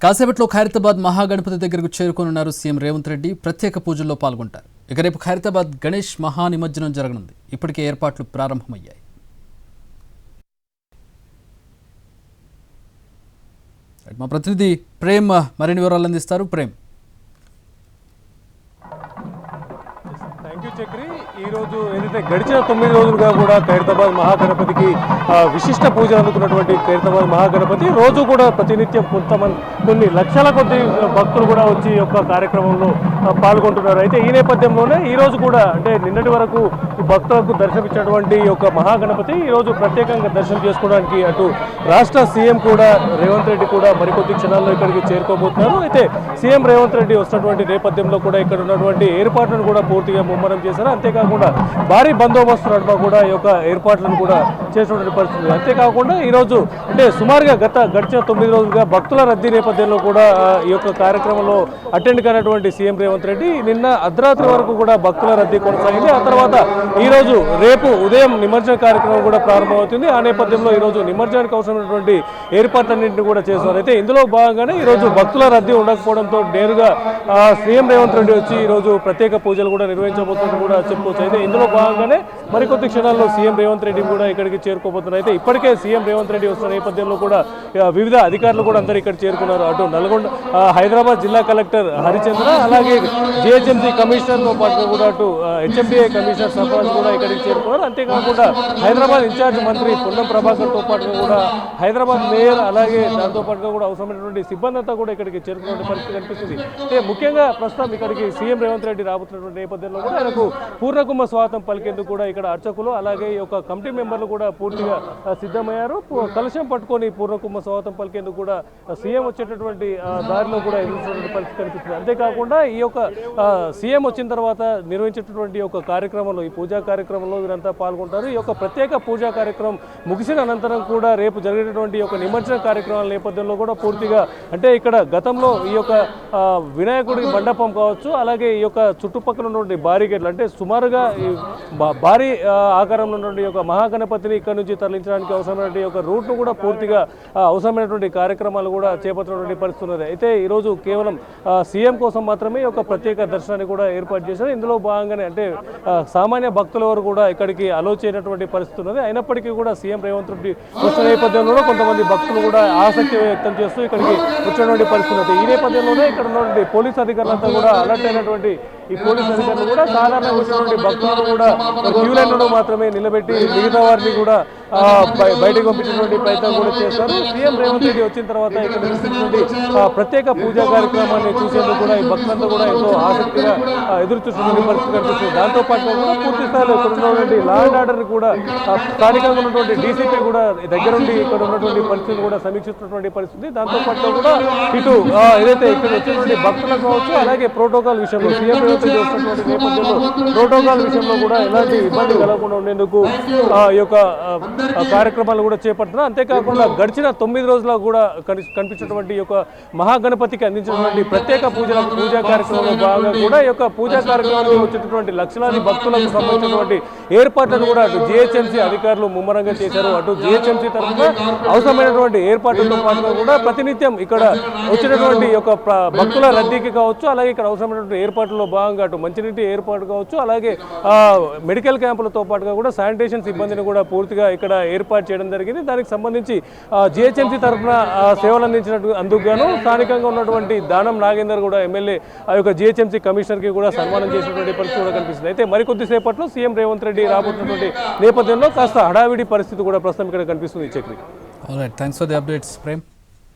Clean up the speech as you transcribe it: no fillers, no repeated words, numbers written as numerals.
కాసేపట్లో ఖైరతాబాద్ మహాగణపతి దగ్గరకు చేరుకోనున్నారు సీఎం రేవంత్ రెడ్డి. ప్రత్యేక పూజల్లో పాల్గొంటారు. ఇక రేపు ఖైరతాబాద్ గణేష్ మహానిమజ్జనం జరగనుంది. ఇప్పటికే ఏర్పాట్లు ప్రారంభమయ్యాయి. మా ప్రతినిధి ప్రేమ్ మరిన్ని వివరాలు అందిస్తారు. ప్రేమ్. చక్రి ఈరోజు ఏదైతే గడిచిన 9 రోజులుగా కూడా ఖైరతాబాద్ మహాగణపతికి విశిష్ట పూజలు అందుకున్నటువంటి ఖైరతాబాద్ మహాగణపతి రోజు కూడా ప్రతినిత్యం కొన్ని లక్షల కొద్ది భక్తులు కూడా వచ్చి యొక్క కార్యక్రమంలో పాల్గొంటున్నారు. అయితే ఈ నేపథ్యంలోనే ఈరోజు కూడా అంటే నిన్నటి వరకు భక్తులకు దర్శనమిచ్చినటువంటి యొక్క మహాగణపతి ఈరోజు ప్రత్యేకంగా దర్శనం చేసుకోవడానికి అటు రాష్ట్ర సీఎం కూడా రేవంత్ రెడ్డి కూడా మరికొద్ది క్షణాల్లో ఇక్కడికి చేరుకోబోతున్నారు. అయితే సీఎం రేవంత్ రెడ్డి వస్తున్నటువంటి నేపథ్యంలో కూడా ఇక్కడ ఉన్నటువంటి ఏర్పాట్లను కూడా పూర్తిగా ముమ్మరం చేశారు. అంతేకాకుండా భారీ బందోబస్తు నడుమ కూడా ఈ యొక్క ఏర్పాట్లను కూడా చేసినటువంటి పరిస్థితి. అంతేకాకుండా ఈరోజు అంటే సుమారుగా గడిచిన 9 రోజులుగా భక్తుల రద్దీ నేపథ్యంలో కూడా ఈ యొక్క కార్యక్రమంలో అటెండ్ కానటువంటి సీఎం రేవంత్ రెడ్డి నిన్న అర్ధరాత్రి వరకు కూడా భక్తుల రద్దీ కొనసాగింది. ఆ తర్వాత ఈరోజు రేపు ఉదయం నిమజ్జన కార్యక్రమం కూడా ప్రారంభమవుతుంది. ఆ నేపథ్యంలో ఈరోజు నిమజ్జనానికి అవసరమైనటువంటి ఏర్పాట్లన్నింటినీ కూడా చేస్తున్నారు. అయితే ఇందులో భాగంగానే ఈరోజు భక్తుల రద్దీ ఉండకపోవడంతో నేరుగా సీఎం రేవంత్ రెడ్డి వచ్చి ఈరోజు ప్రత్యేక పూజలు కూడా నిర్వహించబోతున్నట్టు కూడా చెప్పుకోవచ్చు. అయితే ఇందులో భాగంగానే మరికొద్ది క్షణాల్లో సీఎం రేవంత్ రెడ్డి కూడా ఇక్కడికి చేరుకోబోతున్నారు. అయితే ఇప్పటికే సీఎం రేవంత్ రెడ్డి వస్తున్న నేపథ్యంలో కూడా వివిధ అధికారులు కూడా అందరూ ఇక్కడ చేరుకున్నారు. అటు హైదరాబాద్ జిల్లా కలెక్టర్ హరిచంద్ర, అలాగే జిహెచ్ఎంసీ కమిషనర్తో పాటు కూడా అటు హెచ్ఎండిఏ కమిషనర్ సర్పంచ్ కూడా ఇక్కడికి చేరుకున్నారు. అంతేకాకుండా హైదరాబాద్ ఇన్ఛార్జ్ మంత్రి పొన్నం ప్రభాకర్తో పాటుగా కూడా హైదరాబాద్ మేయర్, అలాగే దాంతో పాటుగా కూడా అవసరమైనటువంటి సిబ్బంది అంతా కూడా ఇక్కడికి చేరుకునే పరిస్థితి కనిపిస్తుంది. అయితే ముఖ్యంగా ప్రస్తుతం ఇక్కడికి సీఎం రేవంత్ రెడ్డి రాబోతున్నటువంటి నేపథ్యంలో కూడా ఆయనకు పూర్ణకుంభ స్వాగతం పలికేందుకు కూడా ఇక్కడ అర్చకులు అలాగే ఈ యొక్క కమిటీ మెంబర్లు కూడా పూర్తిగా సిద్ధమయ్యారు. కలశం పట్టుకొని పూర్ణకుంభ స్వాగతం పలికేందుకు కూడా సీఎం వచ్చేటటువంటి దారిలో కూడా ఎదుర్కొన్నటువంటి పరిస్థితి కనిపిస్తుంది. అంతేకాకుండా ఈ యొక్క సీఎం వచ్చిన తర్వాత నిర్వహించేటటువంటి యొక్క కార్యక్రమంలో ఈ పూజా కార్యక్రమంలో వీరంతా పాల్గొంటారు. ఈ యొక్క ప్రత్యేక పూజా కార్యక్రమం ముగిసిన అనంతరం కూడా రేపు జరిగేటటువంటి యొక్క నిమజ్జన కార్యక్రమాల నేపథ్యంలో కూడా పూర్తిగా అంటే ఇక్కడ గతంలో ఈ యొక్క వినాయకుడి మండపం కావచ్చు, అలాగే ఈ యొక్క చుట్టుపక్కల ఉన్నటువంటి బారిగేట్లు అంటే సుమారుగా భారీ ఆకారంలో ఉన్నటువంటి యొక్క మహాగణపతిని ఇక్కడ నుంచి తరలించడానికి అవసరమైనటువంటి యొక్క రూట్ను కూడా పూర్తిగా అవసరమైనటువంటి కార్యక్రమాలు కూడా చేపట్టినటువంటి పరిస్థితి ఉన్నది. అయితే ఈరోజు కేవలం సీఎం కోసం మాత్రమే ఒక ప్రత్యేక దర్శనాన్ని కూడా ఏర్పాటు చేశారు. ఇందులో భాగంగానే అంటే సామాన్య భక్తుల వరకు కూడా ఇక్కడికి అలో చేయనటువంటి పరిస్థితి ఉన్నది. అయినప్పటికీ కూడా సీఎం రేవంత్ రెడ్డి వస్తున్న నేపథ్యంలో కొంతమంది భక్తులు కూడా ఆసక్తి వ్యక్తం చేస్తూ ఇక్కడికి వచ్చినటువంటి పరిస్థితి ఉన్నది. ఈ నేపథ్యంలోనే ఇక్కడ ఉన్నటువంటి పోలీస్ అధికారులంతా కూడా అలర్ట్ అయినటువంటి ఈ పోలీస్ అధికారులు కూడా సాధారణంగా వచ్చినటువంటి భక్తులను కూడా క్యూ లైన్లో మాత్రమే నిలబెట్టి మిగతా వారిని కూడా బయటకు పంపించినటువంటి ప్రయత్నం కూడా చేస్తారు. సీఎం రేవంత్ రెడ్డి వచ్చిన తర్వాత ఇక్కడ నిర్వహించినటువంటి ప్రత్యేక పూజా కార్యక్రమాన్ని చూసేందుకు కూడా ఈ భక్తులంతా కూడా ఎంతో ఆసక్తిగా ఎదురు చూస్తున్నటువంటి పరిస్థితి కనిపిస్తుంది. దాంతో పాటు కూడా పూర్తి స్థాయిలో ఇక్కడ ఉన్నటువంటి లా అండ్ ఆర్డర్ కూడా స్థానికంగా ఉన్నటువంటి డీసీపీ కూడా దగ్గరుండి ఇక్కడ ఉన్నటువంటి పరిస్థితిని కూడా సమీక్షిస్తున్నటువంటి పరిస్థితి. దాంతో పాటు కూడా ఇటు ఏదైతే ఇక్కడ వచ్చినటువంటి భక్తులకు కావచ్చు, అలాగే ప్రోటోకాల్ విషయంలో సీఎం రేవంత్ రెడ్డి వస్తున్నటువంటి నేపథ్యంలో ప్రోటోకాల్ విషయంలో కూడా ఎలాంటి ఇబ్బంది కలగకుండా ఉండేందుకు ఈ యొక్క కార్యక్రమాలు కూడా చేపడుతున్నారు. అంతేకాకుండా గడిచిన 9 రోజుల కూడా కనిపించినటువంటి యొక్క మహాగణపతికి అందించినటువంటి ప్రత్యేక పూజా కార్యక్రమంలో భాగంగా కూడా ఈ యొక్క పూజా కార్యక్రమానికి వచ్చేటటువంటి లక్షలాది భక్తులకు సంబంధించినటువంటి ఏర్పాట్లను కూడా అటు జిహెచ్ఎంసీ అధికారులు ముమ్మరంగా చేశారు. అటు జిహెచ్ఎంసీ తరఫున అవసరమైనటువంటి ఏర్పాట్లతో పాటుగా కూడా ప్రతినిత్యం ఇక్కడ వచ్చినటువంటి యొక్క భక్తుల రద్దీకి కావచ్చు, అలాగే ఇక్కడ అవసరమైనటువంటి ఏర్పాట్లలో భాగంగా అటు మంచినీటి ఏర్పాటు కావచ్చు, అలాగే మెడికల్ క్యాంపులతో పాటుగా కూడా శానిటేషన్ సిబ్బందిని కూడా పూర్తిగా ఇక్కడ ఏర్పాటు చేయడం జరిగింది. దానికి సంబంధించి జిహెచ్ఎంసీ తరఫున సేవలు అందించినట్టు అందుకు గాను స్థానికంగా ఉన్నటువంటి దానం నాగేందర్ కూడా ఎమ్మెల్యే ఆ యొక్క జిహెచ్ఎంసీ కమిషనర్కి కూడా సన్మానం చేసినటువంటి పరిస్థితి కూడా కనిపిస్తుంది. అయితే మరికొద్దిసేపట్లో సీఎం రేవంత్ రెడ్డి రాబోతున్నటువంటి నేపథ్యంలో కాస్త హడావిడి పరిస్థితి కూడా ప్రస్తుతం ఇక్కడ కనిపిస్తుంది. Chakri. All right, thanks for the updates Prem.